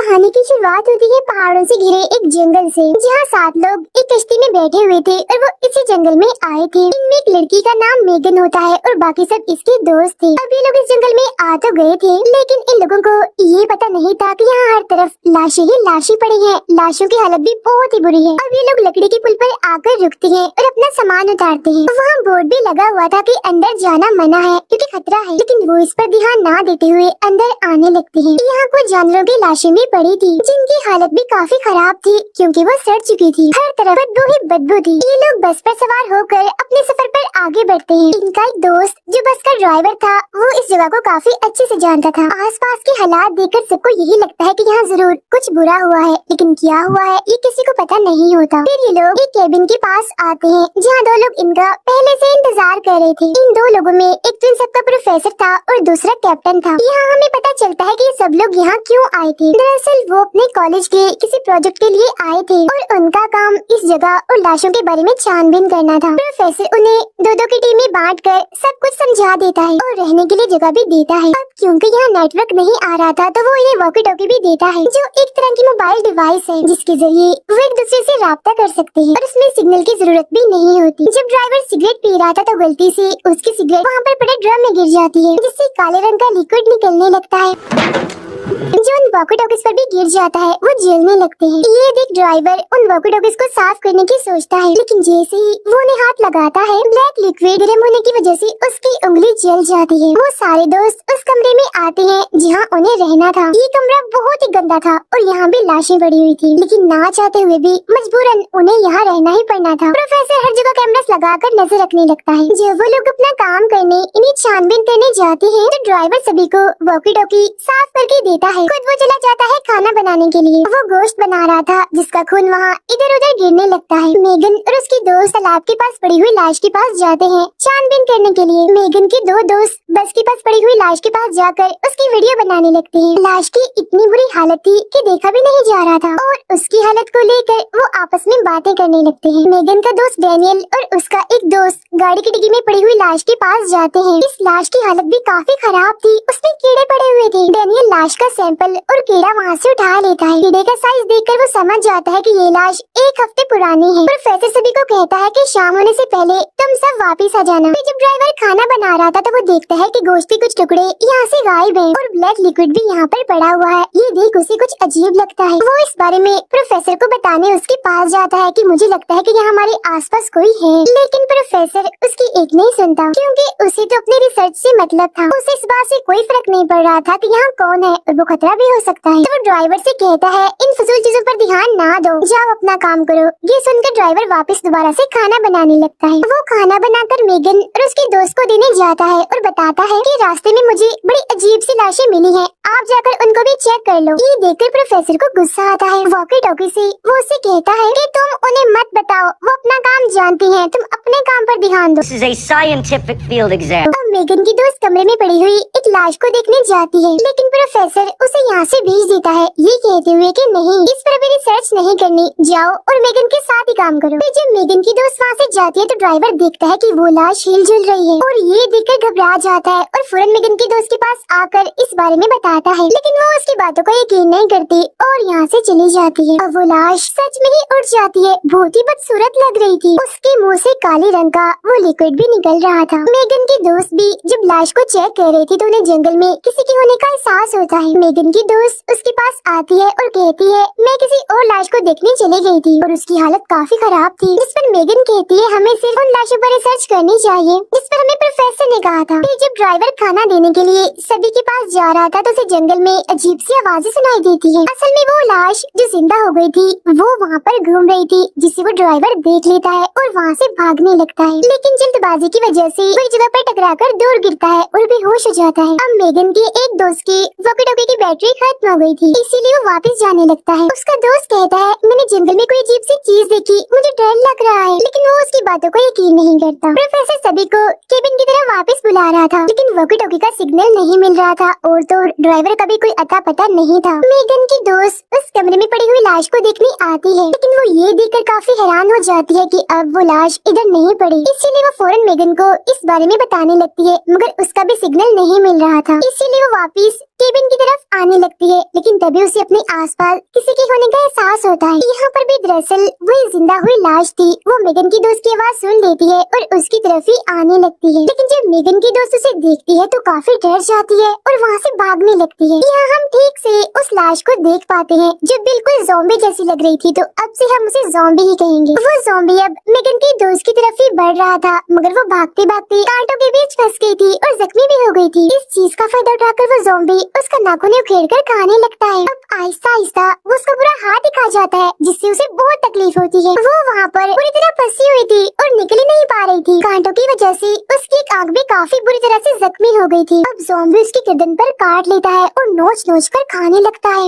कहानी की शुरुआत होती है पहाड़ों से घिरे एक जंगल से, जहाँ 7 लोग एक कश्ती में बैठे हुए थे और वो इसी जंगल में आए थे। इनमें एक लड़की का नाम मेगन होता है और बाकी सब इसके दोस्त थे। अब ये लोग इस जंगल में आ तो गए थे, लेकिन इन लोगों को ये पता नहीं था कि यहाँ हर तरफ लाशें ही लाशें पड़ी हैं। लाशों की हालत भी बहुत ही बुरी है। अब ये लोग लकड़ी के पुल पर आकर रुकते हैं और अपना सामान उतारते हैं। वहाँ बोर्ड भी लगा हुआ था कि अंदर जाना मना है क्योंकि खतरा है, लेकिन वो इस पर ध्यान न देते हुए अंदर आने लगते हैं। यहाँ कुछ जानवरों की लाशें भी पड़ी थी, जिनकी हालत भी काफी खराब थी क्योंकि वो सड़ चुकी थी। हर तरफ बदबू ही बदबू थी। ये लोग बस पर सवार होकर अपने सफर पर आगे बढ़ते हैं। इनका एक दोस्त जो बस का ड्राइवर था, वो इस जगह को काफी अच्छे से जानता था। आसपास के हालात देखकर सबको यही लगता है कि यहाँ जरूर कुछ बुरा हुआ है, लेकिन क्या हुआ है ये किसी को पता नहीं होता। फिर ये लोग एक केबिन के पास आते हैं, जहाँ 2 लोग इनका पहले से इंतजार कर रहे थे। इन 2 लोगों में एक तो इन सबका प्रोफेसर था और दूसरा कैप्टन था। यहाँ हमें पता चलता है कि ये सब लोग यहाँ क्यों आए थे। दरअसल वो अपने कॉलेज के किसी प्रोजेक्ट के लिए आए थे और उनका काम इस जगह और लाशों के बारे में छानबीन करना था। प्रोफेसर उन्हें 2-2 की टीम में बांटकर सब कुछ समझा देता है और रहने के लिए जगह भी देता है। अब क्योंकि यहाँ नेटवर्क नहीं आ रहा था, तो वो इन्हें वॉकी टॉकी भी देता है, जो एक तरह की मोबाइल डिवाइस है जिसके जरिए वो एक दूसरे से राब्ता कर सकते हैं और उसमें सिग्नल की जरूरत भी नहीं होती। जब ड्राइवर सिगरेट पी रहा था तो गलती से उसकी सिगरेट वहाँ पर पड़े ड्रम में गिर जाती है, जिससे काले रंग का लिक्विड निकलने लगता है जो उन वॉकी टॉकीज पर भी गिर जाता है। वो जलने लगते हैं। ये देख ड्राइवर उन वॉकी टॉकीज को साफ करने की सोचता है, लेकिन जैसे ही वो उन्हें हाथ लगाता है, ब्लैक लिक्विड गर्म होने की वजह से उसकी उंगली जल जाती है। वो सारे दोस्त उस कमरे में आते हैं जहाँ उन्हें रहना था। ये कमरा बहुत ही गंदा था और यहाँ भी लाशें पड़ी हुई थी, लेकिन ना चाहते हुए भी मजबूरन उन्हें यहाँ रहना ही पड़ना था। प्रोफेसर हर जगह कैमरास लगाकर नजर रखने लगता है। जब वो लोग अपना काम करने इन्हें छानबीन करने जाते हैं, तो ड्राइवर सभी को वॉकी टॉकी साफ करके देता है। खुद वो चला जाता है खाना बनाने के लिए। वो गोश्त बना रहा था जिसका खून वहाँ इधर उधर गिरने लगता है। मेगन और उसकी दोस्त तालाब के पास पड़ी हुई लाश के पास जाते हैं छानबीन करने के लिए। मेगन के 2 दोस्त बस के पास पड़ी हुई लाश के पास जाकर उसकी वीडियो बनाने लगते हैं। लाश की इतनी बुरी हालत थी कि देखा भी नहीं जा रहा था और उसकी हालत को लेकर वो आपस में बातें करने लगते हैं। मेगन का दोस्त डैनियल और उसका एक दोस्त गाड़ी की डिग्गी में पड़ी हुई लाश के पास जाते हैं। इस लाश की हालत भी काफी खराब थी, उसमें कीड़े पड़े हुए थे। डैनियल लाश का सैंपल और कीड़ा वहाँ से उठा लेता है। कीड़े का साइज देखकर वो समझ जाता है कि ये लाश 1 हफ्ते पुरानी है। प्रोफेसर सभी को कहता है कि शाम होने से पहले तुम सब वापस आ जाना। फिर जब ड्राइवर खाना बना रहा था तो वो देखता है कि गोश्त के कुछ टुकड़े यहाँ से गायब हैं और ब्लैक लिक्विड भी यहाँ पर पड़ा हुआ है। ये देख उसे कुछ अजीब लगता है। वो इस बारे में प्रोफेसर को बताने उसके पास जाता है कि मुझे लगता है कि यहाँ हमारे आसपास कोई है, लेकिन प्रोफेसर उसकी एक नहीं सुनता क्योंकि उसे तो अपने रिसर्च से मतलब था। उसे इस बात से कोई फर्क नहीं पड़ रहा था कि यहाँ कौन है और वो खतरा भी हो सकता है। तो वो ड्राइवर से कहता है इन फजूल चीजों पर ध्यान ना दो, जाओ अपना काम करो। ये सुनकर ड्राइवर वापस दोबारा से खाना बनाने लगता है। वो खाना बनाकर मेगन और उसके दोस्त को देने जाता है और बताता है कि रास्ते में मुझे बड़ी अजीब सी लाशें मिली हैं, आप जाकर उनको भी चेक कर लो। ये देखकर प्रोफेसर को गुस्सा आता है। वॉकी टॉकी से वो उससे कहता है कि तुम उन्हें मत बताओ, वो अपना काम जानती हैं, तुम अपने काम पर ध्यान दो। This is a scientific field exam. अब मेगन की दोस्त कमरे में पड़ी हुई एक लाश को देखने जाती है, लेकिन प्रोफेसर उसे यहाँ से भेज देता है, ये कहते हुए कि नहीं, इस पर अभी रिसर्च नहीं करनी, जाओ और मेगन के साथ ही काम करो। फिर जब मेगन की दोस्त वहाँ से जाती है तो ड्राइवर देखता है कि वो लाश हिलजुल रही है और ये देखकर घबरा जाता है और फौरन मेगन की दोस्त के पास आकर इस बारे में बताता है, लेकिन वो उसकी बातों को यकीन नहीं करती और यहाँ से चली जाती है। अब वो लाश सच में ही उड़ जाती है। बहुत ही बदसूरत लग रही थी। उसके मुँह से काले रंग का वो लिक्विड भी निकल रहा था। मेगन की दोस्त भी जब लाश को चेक कर रही थी तो उन्हें जंगल में किसी के होने का एहसास होता है। मेगन की दोस्त उसके पास आती है और कहती है मैं किसी और लाश को देखने चली गई थी और उसकी हालत काफी खराब थी। जिस पर मेगन कहती है हमें सिर्फ उन लाशों पर रिसर्च करनी चाहिए जिस पर हमें प्रोफेसर ने कहा था। फिर जब ड्राइवर खाना देने के लिए सभी के पास जा रहा था तो उसे जंगल में अजीब सी आवाजें सुनाई देती है। असल में वो लाश जो जिंदा हो गई थी वो वहाँ पर घूम रही थी, जिसे वो ड्राइवर देख लेता है और वहाँ से भागने लगता है, लेकिन जल्दबाजी की वजह से वही जगह पर टकराकर दूर गिरता है और बेहोश हो जाता है। अब मेगन के एक दोस्त की वॉकी टॉकी की बैटरी खत्म हो गई थी, इसीलिए वो वापस जाने लगता है। उसका दोस्त कहता है मैंने जंगल में कोई अजीब सी चीज देखी, मुझे डर लग रहा है, लेकिन वो उसकी बातों को यकीन नहीं करता। प्रोफेसर सभी को केबिन की तरफ वापस बुला रहा था, लेकिन वॉकी टॉकी का सिग्नल नहीं मिल रहा था और तो ड्राइवर का भी कोई अता पता नहीं था। मेगन की दोस्त उस कमरे में पड़ी हुई लाश को देखने आती है, लेकिन वो ये देखकर काफी हैरान हो जाती है कि अब वो लाश इधर नहीं पड़ी, इसीलिए वो फौरन मेगन को इस बारे में बताने लगती है, मगर उसका भी सिग्नल नहीं मिल रहा था, इसीलिए वो वापस केबिन की तरफ आने लगती है, लेकिन तभी उसे अपने आसपास किसी के होने का एहसास होता है। यहाँ पर भी दरअसल वही जिंदा हुई लाश थी। वो मेगन की दोस्त की आवाज सुन लेती है और उसकी तरफ ही आने लगती है, लेकिन जब मेगन की दोस्त उसे देखती है तो काफी डर जाती है और वहाँ से भागने लगती है। यहाँ हम ठीक से उस लाश को देख पाते हैं जो बिल्कुल ज़ॉम्बी जैसी लग रही थी, तो अब से हम उसे ज़ॉम्बी ही कहेंगे। वो ज़ॉम्बी अब मेगन की दोस्त की तरफ ही बढ़ रहा था, मगर वो भागते भागते कांटों के बीच फंस गई थी और जख्मी भी हो गई थी। इस चीज का फायदा उठाकर वो ज़ॉम्बी उसका नाखून उखेड़ कर खाने लगता है। अब आहिस्ता आहिस्ता वो उसका पूरा हाथ ही खा जाता है, जिससे उसे बहुत तकलीफ होती है। वो वहाँ पर पूरी तरह फंसी हुई थी और निकल ही नहीं पा रही थी। कांटों की वजह से उसकी एक आंख भी काफी बुरी तरह से जख्मी हो गई थी। अब ज़ॉम्बी उसकी गर्दन पर काट लेता है और नोच नोच कर खाने लगता है।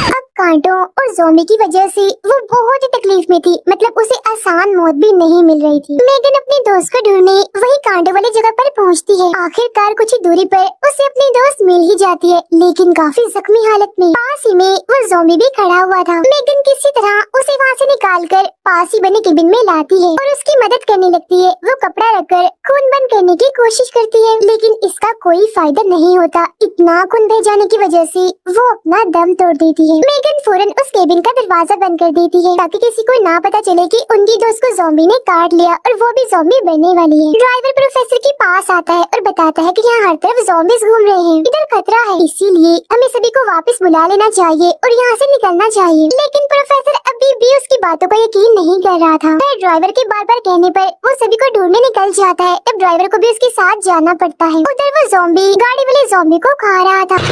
अब कांटों और ज़ॉम्बी की वजह से वो बहुत ही तकलीफ में थी, मतलब उसे आसान मौत भी नहीं मिल रही थी। मेगन अपने दोस्त को ढूंढने वही कांटों वाली जगह पर पहुंचती है। आखिरकार कुछ ही दूरी पर उसे अपनी दोस्त मिल ही जाती है, लेकिन काफी जख्मी हालत में। पास ही में वो ज़ॉम्बी भी खड़ा हुआ था। मेगन किसी तरह उसे वहाँ से निकालकर पास ही बने केबिन में लाती है और उसकी मदद करने लगती है। वो कपड़ा रखकर खून बंद करने की कोशिश करती है, लेकिन इसका कोई फायदा नहीं होता। इतना खून बह जाने की वजह से वो अपना दम तोड़ देती है। मेगन फौरन उस केबिन का दरवाजा बंद कर देती है ताकि किसी को ना पता चले कि उनकी दोस्त को ज़ॉम्बी ने काट लिया और वो भी ज़ॉम्बी बनने वाली है। ड्राइवर प्रोफेसर के पास आता है और बताता है कि यहाँ हर तरफ ज़ॉम्बीज घूम रहे हैं, इधर खतरा है, इसीलिए हमें सभी को वापस बुला लेना चाहिए और यहाँ से निकलना चाहिए। लेकिन प्रोफेसर अभी भी उसकी बातों पर यकीन नहीं कर रहा था। फिर ड्राइवर के बार बार कहने पर वो सभी को ढूंढने निकल जाता है। तब ड्राइवर को भी उसके साथ जाना पड़ता है। उधर वो ज़ॉम्बी गाड़ी वाले ज़ॉम्बी को खा रहा था।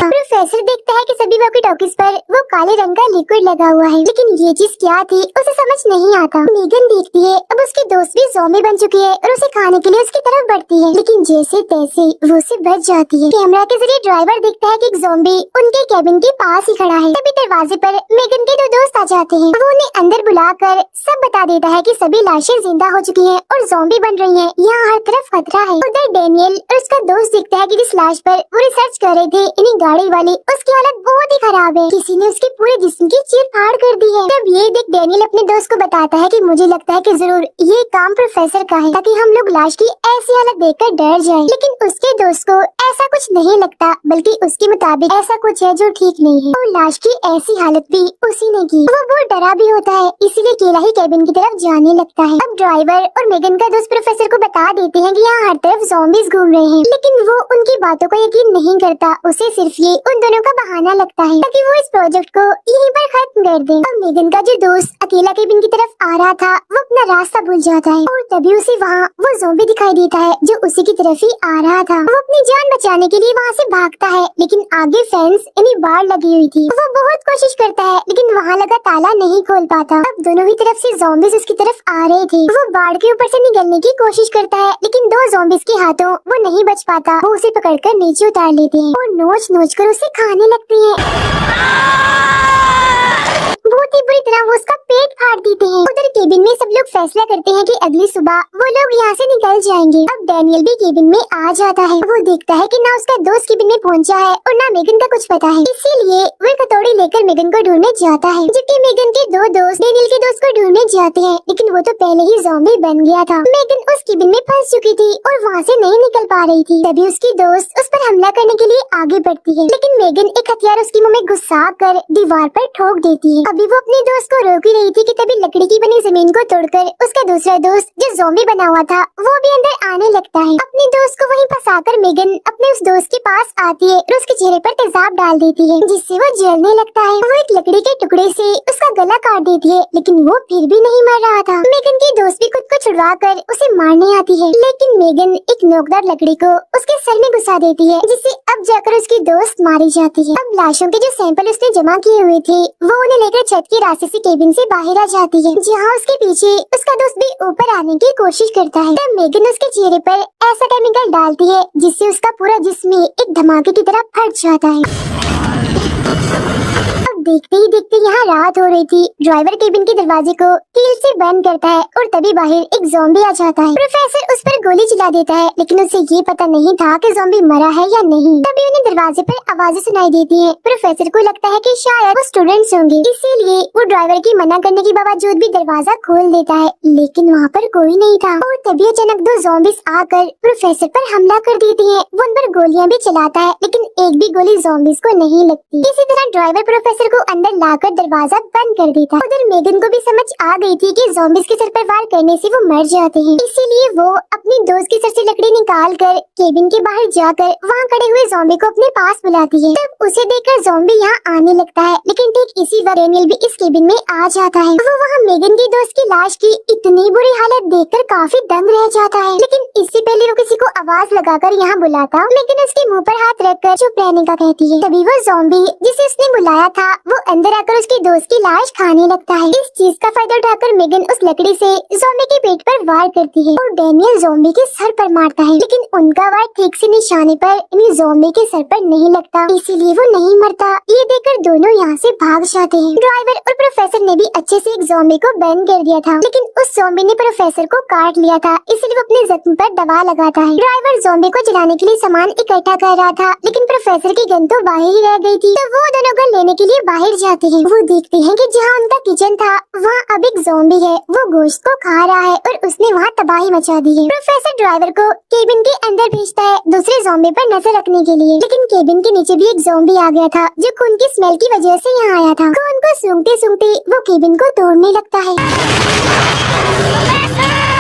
प्रोफेसर देखता है कि सभी वॉकी टॉकीज पर वो काले रंग का लिक्विड लगा हुआ है, लेकिन ये चीज क्या थी उसे समझ नहीं आता। मेगन देखती है अब उसकी दोस्त भी ज़ॉम्बी बन चुकी है और उसे खाने के लिए उसकी तरफ बढ़ती है, लेकिन जैसे तैसे वो उससे बच जाती है। कैमरा के जरिए ड्राइवर देखता है कि एक ज़ॉम्बी उनके केबिन के पास ही खड़ा है। तभी दरवाजे पर मेगन के दो दोस्त आ जाते हैं। वो उन्हें अंदर बुलाकर सब बता देता है कि सभी लाशें जिंदा हो चुकी हैं और ज़ॉम्बी बन रही हैं। यहाँ हर तरफ खतरा है। उधर डैनियल और उसका दोस्त दिखता है कि जिस लाश पर वो रिसर्च कर रहे थे इन्हीं गाड़ी वाली, उसकी हालत बहुत ही खराब है। किसी ने उसके पूरे जिस्म की चीर फाड़ कर दी है। तब ये देख डैनियल अपने दोस्त को बताता है कि मुझे लगता है कि जरूर ये काम प्रोफेसर का है, ताकि हम लोग लाश की ऐसी हालत देखकर डर जाएं। लेकिन उसके दोस्त को ऐसा कुछ नहीं लगता, बल्कि उसके मुताबिक ऐसा कुछ है जो ठीक नहीं है और लाश की ऐसी हालत भी उसी ने की। वो बहुत डरा भी होता है, इसीलिए अकेला ही केबिन की तरफ जाने लगता है। अब ड्राइवर और मेगन का दोस्त प्रोफेसर को बता देते हैं कि यहाँ हर तरफ ज़ॉम्बीज घूम रहे हैं, लेकिन वो उनकी बातों को यकीन नहीं करता। उसे सिर्फ ये उन दोनों का बहाना लगता है ताकि वो इस प्रोजेक्ट को यहीं पर खत्म कर दे। अब मेगन का जो दोस्त अकेला केबिन की तरफ आ रहा था वो अपना रास्ता भूल जाता है और तभी उसे वहाँ वो ज़ॉम्बी दिखाई देता है जो उसी की तरफ ही आ रहा था। वो अपनी जान बचाने के लिए वहाँ से भागता है, लेकिन आगे फेंस यानी बाड़ लगी हुई थी। वो बहुत कोशिश करता है लेकिन वहाँ लगा ताला नहीं खोल पाता। अब दोनों ही तरफ से ज़ॉम्बीज उसकी तरफ आ रहे थे। वो बाढ़ के ऊपर से निकलने की कोशिश करता है, लेकिन दो ज़ॉम्बीज के हाथों वो नहीं बच पाता। वो उसे पकड़कर नीचे उतार लेते हैं और नोच नोच कर उसे खाने लगते हैं। बहुत ही बुरी तरह वो उसका पेट फाड़ देते हैं। उधर केबिन में सब लोग फैसला करते हैं कि अगली सुबह वो लोग यहाँ से निकल जाएंगे। अब डैनियल भी केबिन में आ जाता है। वो देखता है कि ना उसका दोस्त केबिन में पहुँचा है और ना मेगन का कुछ पता है, इसीलिए वो एक हथौड़ी लेकर मेगन को ढूंढने जाता है। जबकि मेगन के दो दोस्त डैनियल के दोस्त को ढूंढने जाते हैं, लेकिन वो तो पहले ही ज़ॉम्बी बन गया था। मेगन उस केबिन में फंस चुकी थी और वहाँ से नहीं निकल पा रही थी। तभी उसकी दोस्त उस पर हमला करने के लिए आगे बढ़ती है, लेकिन मेगन एक हथियार उसके मुँह में घुसा कर दीवार पर ठोक देती है। अभी वो अपने दोस्त को रोक ही रही थी कि तभी लकड़ी की बनी जमीन को तोड़कर उसका दूसरा दोस्त जो ज़ॉम्बी बना हुआ था वो भी अंदर आने लगता है। अपने दोस्त को वहीं फंसाकर मेगन अपने उस दोस्त के पास आती है और उसके चेहरे पर तेजाब डाल देती है, जिससे वो जलने लगता है। वो एक लकड़ी के टुकड़े से उसका गला काट देती है, लेकिन वो फिर भी नहीं मर रहा था। मेगन की दोस्त भी खुद को छुड़वा कर उसे मारने आती है, लेकिन मेगन एक नोकदार लकड़ी को उसके सर में घुसा देती है, जिससे अब जाकर उसकी दोस्त मारी जाती है। अब लाशों के जो सैंपल उसने जमा किए हुए थे वो उन्हें लेकर छत के रास्ते से केबिन से बाहर आ जाती है, जहाँ उसके पीछे उसका दोस्त भी ऊपर आने की कोशिश करता है। तब मेगन उसके चेहरे पर ऐसा केमिकल डालती है जिससे उसका पूरा जिस्म एक धमाके की तरह फट जाता है। अब देखते ही देखते यहाँ रात हो रही थी। ड्राइवर केबिन के दरवाजे को कील से बंद करता है और तभी बाहर एक ज़ॉम्बी आ जाता है। प्रोफेसर उस पर गोली चला देता है, लेकिन उसे ये पता नहीं था कि ज़ॉम्बी मरा है या नहीं। तभी उन्हें दरवाजे पर आवाजें सुनाई देती हैं। प्रोफेसर को लगता है कि शायद वो स्टूडेंट्स होंगे, इसीलिए वो ड्राइवर की मना करने के बावजूद भी दरवाजा खोल देता है, लेकिन वहाँ पर कोई नहीं था। और तभी अचानक दो ज़ॉम्बीज आकर प्रोफेसर पर हमला कर देती हैं। वो उन पर गोलियां भी चलाता है, लेकिन एक भी गोली ज़ॉम्बीज को नहीं लगती। इसी तरह ड्राइवर प्रोफेसर को अंदर लाकर दरवाजा बंद कर देता है। उधर मेगन को भी समझ आ गई थी कि ज़ॉम्बीज के सर पर वार करने से वो मर जाते हैं, इसीलिए वो अपनी दोस्त के सर से लकड़ी निकाल कर केबिन के बाहर जाकर वहाँ खड़े हुए ज़ॉम्बी को अपने पास बुलाती है। तब उसे देखकर ज़ॉम्बी यहाँ आने लगता है, लेकिन ठीक इसी वक्त डेनियल भी इस केबिन में आ जाता है। वो वहाँ मेगन की दोस्त की लाश की इतनी बुरी हालत देखकर काफी दंग रह जाता है, लेकिन इससे पहले वो किसी को आवाज लगाकर यहाँ बुलाता, लेकिन उसके मुँह पर हाथ रखकर चुप रहने का कहती है। तभी वो ज़ॉम्बी जिसे उसने बुलाया था वो अंदर आकर उसकी दोस्त की लाश खाने लगता है। इस चीज का फायदा उठाकर मेगन उस लकड़ी से ज़ॉम्बी के पेट पर वार करती है और डेनियल ज़ॉम्बी के सर पर मारता है, लेकिन उनका वार ठीक से निशाने पर यानी ज़ॉम्बी के सर पर नहीं लगता, इसीलिए वो नहीं मरता। ये देखकर दोनों यहाँ से भाग जाते हैं। ड्राइवर और प्रोफेसर ने भी अच्छे से एक ज़ॉम्बी को बैंड कर दिया था, लेकिन उस ज़ॉम्बी ने प्रोफेसर को काट लिया था, इसलिए वो अपने जख्म पर दवा लगाता है। ड्राइवर ज़ॉम्बी को जलाने के लिए सामान इकट्ठा कर रहा था, लेकिन प्रोफेसर की गन तो बाहर ही रह गई थी। तो वो दोनों गन लेने के लिए बाहर जाते हैं। वो देखते हैं कि जहाँ उनका किचन था वहाँ अब एक ज़ॉम्बी है, वो गोश्त को खा रहा है और उसने वहाँ तबाही मचा दी है। प्रोफेसर ड्राइवर को केबिन के अंदर भेजता है दूसरे ज़ॉम्बी पर नजर रखने के लिए, लेकिन केबिन के नीचे भी एक ज़ॉम्बी आ गया था जो खून की स्मेल की वजह से यहाँ आया था। खून को सूंघते सूंघते वो केबिन को तोड़ने लगता है,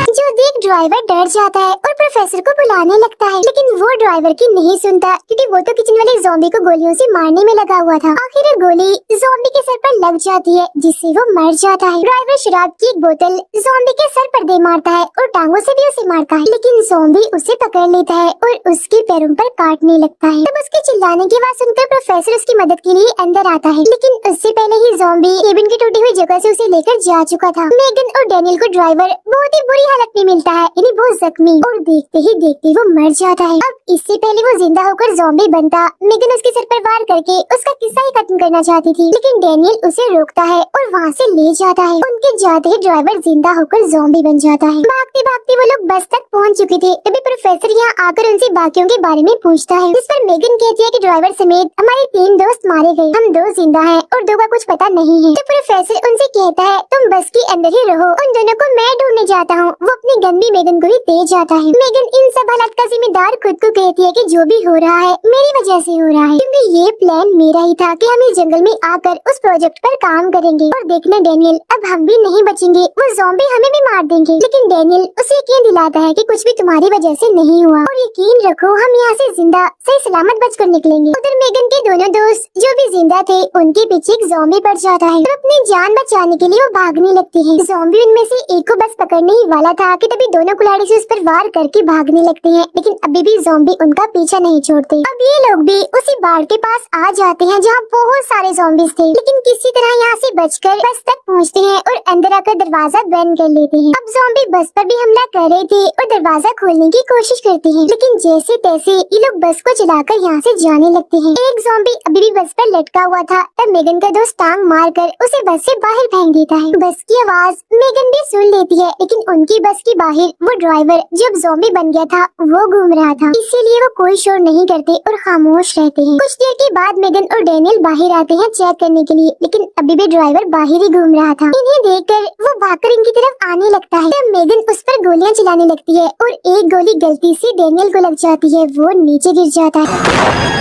जो देख ड्राइवर डर जाता है और प्रोफेसर को बुलाने लगता है, लेकिन वो ड्राइवर की नहीं सुनता क्योंकि वो तो किचन वाले ज़ॉम्बी को गोलियों से मारने में लगा हुआ था। आखिर गोली ज़ॉम्बी के सर पर लग जाती है, जिससे वो मर जाता है। ड्राइवर शराब की एक बोतल ज़ॉम्बी के सर पर दे मारता है और टांगों से भी उसे मारता है, लेकिन ज़ॉम्बी उसे पकड़ लेता है और उसके पैरों पर काटने लगता है। तब उसके चिल्लाने की आवाज सुनकर प्रोफेसर उसकी मदद के लिए अंदर आता है, लेकिन उससे पहले ही ज़ॉम्बी केबिन की टूटी हुई जगह से उसे लेकर जा चुका था। मेगन और डेनियल को ड्राइवर बहुत ही बुरी हालत में मिलता है, यानी बहुत जख्मी, और देखते ही देखते वो मर जाता है। अब इससे पहले वो जिंदा होकर ज़ॉम्बी बनता, मेगन उसके सर पर वार करके उसका किस्सा ही खत्म करना चाहती थी, लेकिन डेनियल उसे रोकता है और वहाँ से ले जाता है। उनके जाते ही ड्राइवर जिंदा होकर ज़ॉम्बी बन जाता है। भागते भागते वो लोग बस तक पहुँच चुके थे। तभी प्रोफेसर यहाँ आकर उनसे बाकियों के बारे में पूछता है, इस पर मेगन कहती है कि ड्राइवर समेत हमारे 3 दोस्त मारे गए, हम 2 जिंदा हैं और 2 का कुछ पता नहीं है। तो प्रोफेसर उनसे कहता है तुम बस के अंदर ही रहो, उन दोनों को मैं ढूंढने जाता हूँ। वो अपनी गन भी मेगन को ही दे जाता है। मेगन इन सब हालात का जिम्मेदार खुद को कहती है कि जो भी हो रहा है मेरी वजह से हो रहा है, क्योंकि ये प्लान मेरा ही था कि हम इस जंगल में आकर उस प्रोजेक्ट पर काम करेंगे। और देखना डेनियल, अब हम भी नहीं बचेंगे, वो ज़ॉम्बी हमें भी मार देंगे। लेकिन डेनियल उसे यकीन दिलाता है कि कुछ भी तुम्हारी वजह से नहीं हुआ और यकीन रखो हम यहाँ से जिंदा सही सलामत बचकर निकलेंगे। उधर मेगन के दोनों दोस्त जो भी जिंदा थे उनके पीछे एक ज़ॉम्बी पड़ जाता है और अपनी जान बचाने के लिए वो भागने लगती है। ज़ॉम्बी उनमें से एक को बस पकड़ने ही वाला था कि तभी दोनों कुल्हाड़ी से उस पर वार करके भागने लगते हैं, लेकिन अभी भी ज़ॉम्बी उनका पीछा नहीं छोड़ते। अब ये लोग भी उसी बाढ़ के पास आ जाते हैं जहाँ बहुत सारे ज़ॉम्बीज थे, लेकिन किसी तरह यहाँ से बचकर बस तक पहुँचते हैं और अंदर आकर दरवाजा बंद कर लेते हैं। अब ज़ॉम्बी बस पर भी हमला कर रहे थे और दरवाजा खोलने की कोशिश करते हैं, लेकिन जैसे तैसे ये लोग बस को चलाकर यहाँ से जाने लगते हैं। एक ज़ॉम्बी अभी भी बस पर लटका हुआ था, तब मेगन का दोस्त टांग मारकर उसे बस से बाहर फेंक देता है। बस की आवाज मेगन भी सुन लेती है, लेकिन उनकी बस के बाहर वो ड्राइवर जब ज़ॉम्बी बन गया था वो घूम रहा था, इसीलिए वो कोई शोर नहीं करते और खामोश रहते हैं। कुछ देर के बाद मेगन और डेनियल बाहर आते हैं चेक करने के लिए, लेकिन अभी भी ड्राइवर बाहर ही घूम रहा था। इन्हें देखकर वो भागकर इनकी तरफ आने लगता है, तब मेगन उस पर गोलियां चलाने लगती है और एक गोली गलती से डेनियल को लग जाती है, वो नीचे गिर जाता है।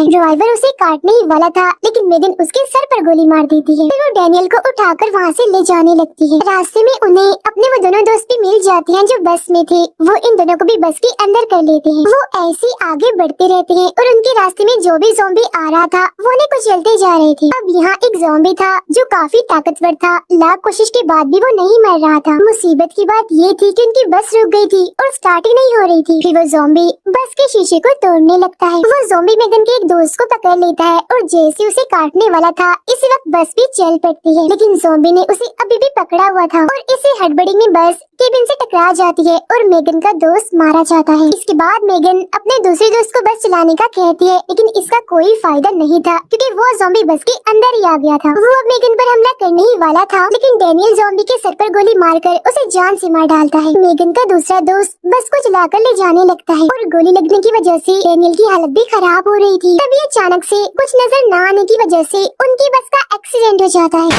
ड्राइवर उसे काटने ही वाला था, लेकिन मेगन उसके सर पर गोली मार देती है। फिर वो डेनियल को उठाकर वहाँ से ले जाने लगती है। रास्ते में उन्हें अपने वो दोनों दोस्त भी मिल जाते हैं जो बस में थे, वो इन दोनों को भी बस के अंदर कर लेते हैं। वो ऐसे आगे बढ़ते रहते हैं और उनके रास्ते में जो भी ज़ॉम्बी आ रहा था वो उन्हें कुछ चलते जा रहे थे। अब यहाँ एक ज़ॉम्बी था जो काफी ताकतवर था, लाख कोशिश के बाद भी वो नहीं मर रहा था। मुसीबत की बात ये थी कि उनकी बस रुक गई थी और स्टार्ट ही नहीं हो रही थी। फिर वो ज़ॉम्बी बस के शीशे को तोड़ने लगता है। वो ज़ॉम्बी मेगन के एक दोस्त को पकड़ लेता है और जैसे उसे काटने वाला था इसी वक्त बस भी चल पड़ती है, लेकिन ज़ॉम्बी ने उसे अभी भी पकड़ा हुआ था और इसी हड़बड़ी में बस केबिन से टकरा जाती है और मेगन का दोस्त मारा जाता है। इसके बाद मेगन अपने दूसरे दोस्त को बस चलाने का कहती है, लेकिन इसका कोई फायदा नहीं था क्योंकि वो ज़ॉम्बी बस के अंदर ही आ गया था। वो अब मेगन पर हमला करने ही वाला था, लेकिन डैनियल ज़ॉम्बी के सर पर गोली मारकर उसे जान से मार डालता है। मेगन का दूसरा दोस्त बस को चलाकर ले जाने लगता है और गोली लगने की वजह से डैनियल की हालत भी खराब हो रही थी। तभी अचानक से कुछ नजर न आने की वजह से उनकी बस का एक्सीडेंट हो जाता है,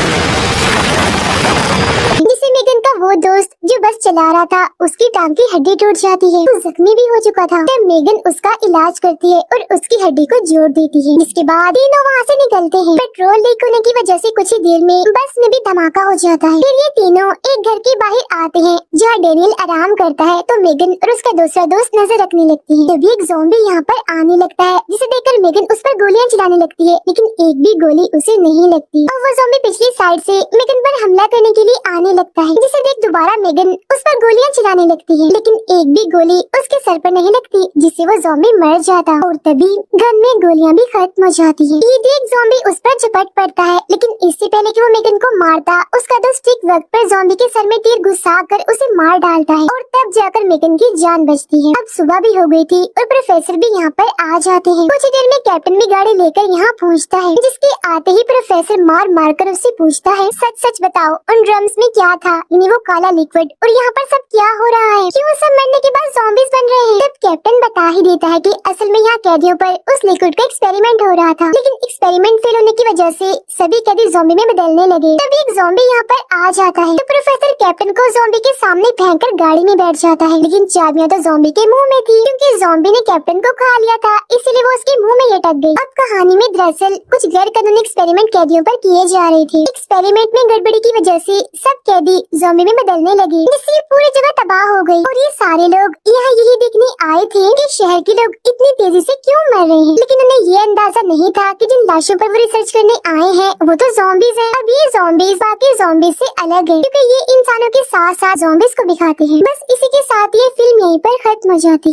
जिसे मेगन का वो दोस्त जो बस चला रहा था उसकी टांग की हड्डी टूट जाती है। वो जख्मी भी हो चुका था, तब मेगन उसका इलाज करती है और उसकी हड्डी को जोड़ देती है। जिसके बाद तीनों वहाँ से निकलते हैं। पेट्रोल लीक होने की वजह से कुछ ही देर में बस में भी धमाका हो जाता है। फिर ये तीनों एक घर के बाहर आते हैं जहाँ डैनियल आराम करता है, तो मेगन और उसका दूसरा दोस्त नजर रखने लगती है। तभी एक ज़ॉम्बी यहाँ पर आने लगता है, जिसे देखकर मेगन उस पर गोलियां चलाने लगती है, लेकिन एक भी गोली उसे नहीं लगती और वो ज़ॉम्बी पिछली साइड से मेगन पर हमला करने के लिए आने लगता है, जिसे देख दोबारा मेगन उस पर गोलियां चलाने लगती है, लेकिन एक भी गोली उसके सर पर नहीं लगती, जिससे वो ज़ॉम्बी मर जाता और तभी गन में गोलियां भी खत्म हो जाती है। ये देख ज़ॉम्बी उस पर झपट पड़ता है, लेकिन इससे पहले कि वो मेगन को मारता उसका दोस्त ठीक वक्त पर ज़ॉम्बी के सर में तीर घुसा कर उसे मार डालता है और तब जाकर मेगन की जान बचती है। अब सुबह भी हो गई थी और प्रोफेसर भी यहाँ पर आ जाते हैं। कुछ ही देर में कैप्टन भी गाड़ी लेकर यहाँ पहुँचता है, जिसके आते ही प्रोफेसर मार मार कर उससे पूछता है, सच सच बताओ उन ड्रम्स में क्या था, यानी वो काला लिक्विड, और यहाँ पर सब क्या हो रहा है, क्यों सब मरने के बाद ज़ॉम्बीज बन रहे हैं। तब कैप्टन बता ही देता है कि असल में यहाँ कैदियों पर उस लिक्विड का एक्सपेरिमेंट हो रहा था, लेकिन एक्सपेरिमेंट फेल होने की वजह से सभी कैदी ज़ॉम्बी में बदलने लगे। तभी एक ज़ॉम्बी यहाँ पर आ जाता है, तो प्रोफेसर कैप्टन को ज़ॉम्बी के सामने फेंककर गाड़ी में बैठ जाता है, लेकिन चाबियां तो ज़ॉम्बी के मुंह में थी, क्योंकि ज़ॉम्बी ने कैप्टन को खा लिया था, इसलिए वो उसके मुंह में लटक गई। अब कहानी में दरअसल कुछ गैर कानूनी एक्सपेरिमेंट कैदियों पर किए जा रहे थे। एक्सपेरिमेंट में गड़बड़ी की वजह से सब कैदी ज़ॉम्बी में बदलने लगे, जिससे पूरी जगह तबाह हो गई और ये सारे लोग यहाँ यही देखने आए थे कि शहर के लोग इतनी तेजी से क्यों मर रहे हैं, लेकिन उन्हें ये अंदाजा नहीं था कि जिन लाशों पर वो रिसर्च करने आए हैं वो तो ज़ॉम्बीज हैं। अब ये ज़ॉम्बीज बाकी ज़ॉम्बीज से अलग है, क्योंकि ये इंसानों के साथ साथ ज़ॉम्बीज को भी खाते हैं। बस इसी के साथ ये फिल्म यहीं पर खत्म हो जाती है।